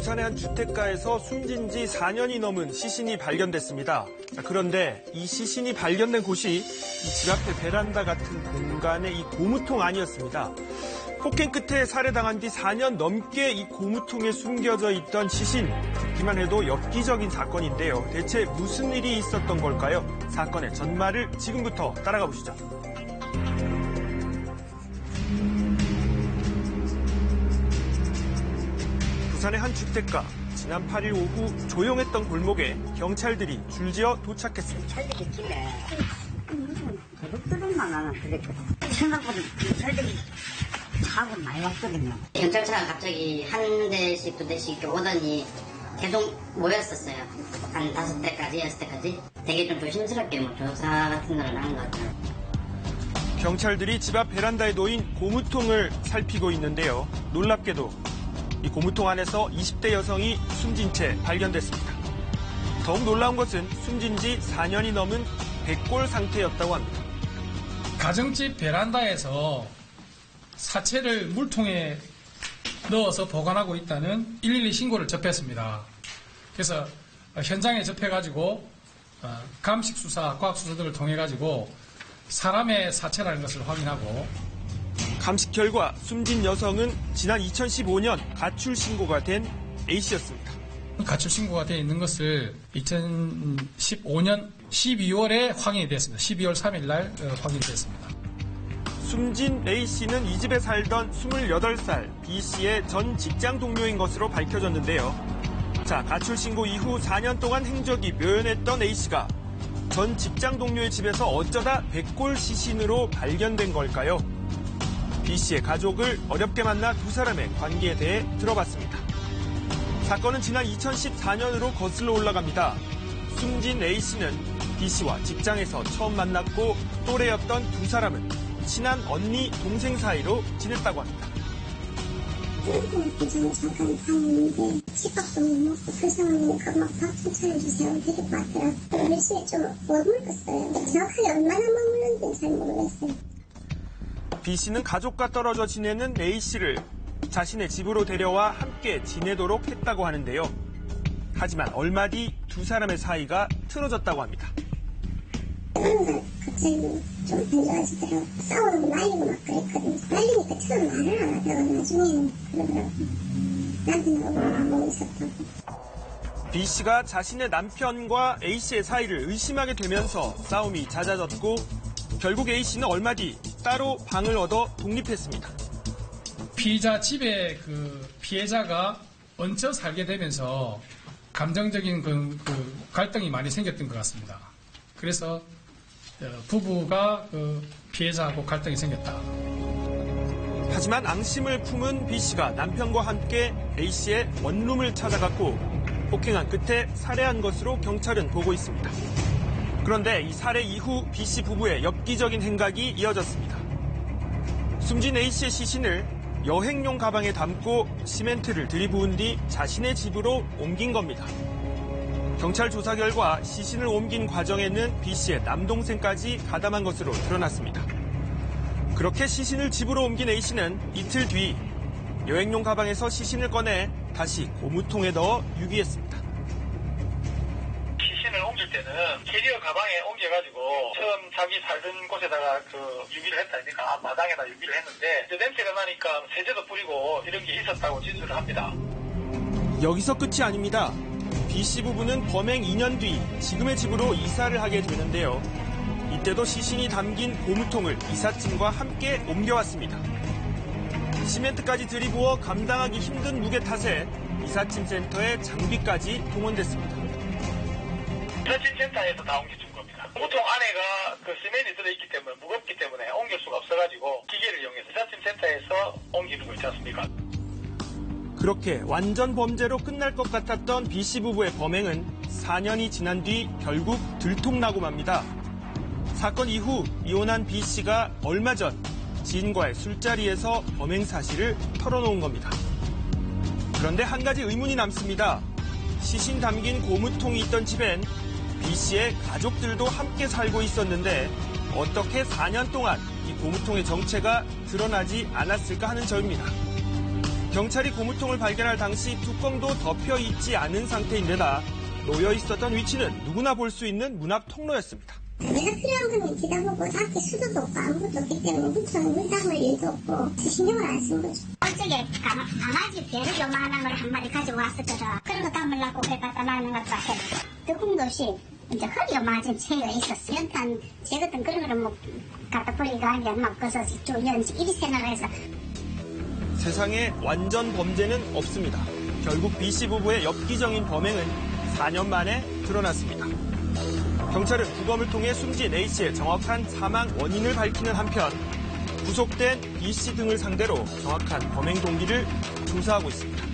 부산의 한 주택가에서 숨진 지 4년이 넘은 시신이 발견됐습니다. 그런데 이 시신이 발견된 곳이 이 집 앞의 베란다 같은 공간의 이 고무통 아니었습니다. 폭행 끝에 살해당한 뒤 4년 넘게 이 고무통에 숨겨져 있던 시신. 듣기만 해도 엽기적인 사건인데요. 대체 무슨 일이 있었던 걸까요? 사건의 전말을 지금부터 따라가 보시죠. 부산의 한 주택가. 지난 8일 오후 조용했던 골목에 경찰들이 줄지어 도착했습니다. 경찰들이 있길래 도둑들만 하나 그랬거든. 생각보다 경찰들이 차가 많이 왔거든요. 경찰차가 갑자기 한 대씩 두 대씩 오더니 계속 모였었어요. 한 5대까지 6대까지. 되게 좀 조심스럽게 조사 같은 걸 하는 것 같아요. 경찰들이 집 앞 베란다에 놓인 고무통을 살피고 있는데요. 놀랍게도 이 고무통 안에서 20대 여성이 숨진 채 발견됐습니다. 더욱 놀라운 것은 숨진 지 4년이 넘은 백골 상태였다고 합니다. 가정집 베란다에서 사체를 물통에 넣어서 보관하고 있다는 112 신고를 접했습니다. 그래서 현장에 접해가지고 감식 수사, 과학 수사들을 통해가지고 사람의 사체라는 것을 확인하고 감식 결과 숨진 여성은 지난 2015년 가출 신고가 된 A씨였습니다. 가출 신고가 되어 있는 것을 2015년 12월에 확인이 됐습니다. 12월 3일 날 확인이 됐습니다. 숨진 A씨는 이 집에 살던 28살 B씨의 전 직장 동료인 것으로 밝혀졌는데요. 자, 가출 신고 이후 4년 동안 행적이 묘연했던 A씨가 전 직장 동료의 집에서 어쩌다 백골 시신으로 발견된 걸까요? B씨의 가족을 어렵게 만나 두 사람의 관계에 대해 들어봤습니다. 사건은 지난 2014년으로 거슬러 올라갑니다. 숨진 A씨는 B씨와 직장에서 처음 만났고 또래였던 두 사람은 친한 언니, 동생 사이로 지냈다고 합니다. 저는 잠깐 다녔는데 집밥도 못 먹고 그 상황이니까 막 밥 좀 차려주세요 데리고 왔더라고요. 몇 시에 좀 머물렀어요. 정확하게 얼마나 머물렀는지는 잘 모르겠어요. B씨는 가족과 떨어져 지내는 A씨를 자신의 집으로 데려와 함께 지내도록 했다고 하는데요. 하지만 얼마 뒤 두 사람의 사이가 틀어졌다고 합니다. 어느 날 갑자기 좀 안 좋아지더라고요. 싸우고 말리고 막 그랬거든요. 말리니까 처음 말을 안 하다가 나중에는 그러더라고요. 남편하고 뭐 있었다고. B씨가 자신의 남편과 A씨의 사이를 의심하게 되면서 싸움이 잦아졌고 결국 A씨는 얼마 뒤 따로 방을 얻어 독립했습니다. 피의자 집에 그 피해자가 얹혀 살게 되면서 감정적인 그 갈등이 많이 생겼던 것 같습니다. 그래서 부부가 그 피해자하고 갈등이 생겼다. 하지만 앙심을 품은 B씨가 남편과 함께 A씨의 원룸을 찾아갔고 폭행한 끝에 살해한 것으로 경찰은 보고 있습니다. 그런데 이 살해 이후 B씨 부부의 엽기적인 행각이 이어졌습니다. 숨진 A씨의 시신을 여행용 가방에 담고 시멘트를 들이부은 뒤 자신의 집으로 옮긴 겁니다. 경찰 조사 결과 시신을 옮긴 과정에는 B씨의 남동생까지 가담한 것으로 드러났습니다. 그렇게 시신을 집으로 옮긴 A씨는 이틀 뒤 여행용 가방에서 시신을 꺼내 다시 고무통에 넣어 유기했습니다. 시신을 옮길 때는 캐리어 가방에 옮겨가지고 처음 자기 살던 곳에다가 유기를 했다니까 마당에다 유기를 했는데 냄새가 나니까 세제도 뿌리고 이런 게 있었다고 진술을 합니다. 여기서 끝이 아닙니다. B씨 부부는 범행 2년 뒤 지금의 집으로 이사를 하게 되는데요. 이때도 시신이 담긴 고무통을 이삿짐과 함께 옮겨왔습니다. 시멘트까지 들이부어 감당하기 힘든 무게 탓에 이삿짐 센터에 장비까지 동원됐습니다. 이삿짐 센터에서 다 옮겨준 겁니다. 고무통 안에가 시멘이 들어있기 때문에 무겁기 때문에 옮길 수가 없어가지고 기계를 이용해서 이삿짐 센터에서 옮기는 거 있지 않습니까? 그렇게 완전 범죄로 끝날 것 같았던 B씨 부부의 범행은 4년이 지난 뒤 결국 들통나고 맙니다. 사건 이후 이혼한 B씨가 얼마 전 지인과의 술자리에서 범행 사실을 털어놓은 겁니다. 그런데 한 가지 의문이 남습니다. 시신 담긴 고무통이 있던 집엔 B씨의 가족들도 함께 살고 있었는데 어떻게 4년 동안 이 고무통의 정체가 드러나지 않았을까 하는 점입니다. 경찰이 고무통을 발견할 당시 뚜껑도 덮여 있지 않은 상태인데다 놓여 있었던 위치는 누구나 볼 수 있는 문 앞 통로였습니다. 내가 필요한 건 기다보고 앞에 수도도 없고 아무것도 없기 때문에 문 닫을 일도 없고 신경을 안 쓴 거죠. 어저께 강아지 배를 요만한 걸 한 마리 가지고 왔었거든. 그런 거 담으려고 배 갖다 놔는 것도 해도 뚜껑도 없이 이제 허리가 맞은 채가 있었어. 연탄 제 같은 그런 거는 뭐 갖다 버리고 하기 안 먹어서 좀 이리 생각해서 세상에 완전 범죄는 없습니다. 결국 B씨 부부의 엽기적인 범행은 4년 만에 드러났습니다. 경찰은 부검을 통해 숨진 A씨의 정확한 사망 원인을 밝히는 한편 구속된 B씨 등을 상대로 정확한 범행 동기를 조사하고 있습니다.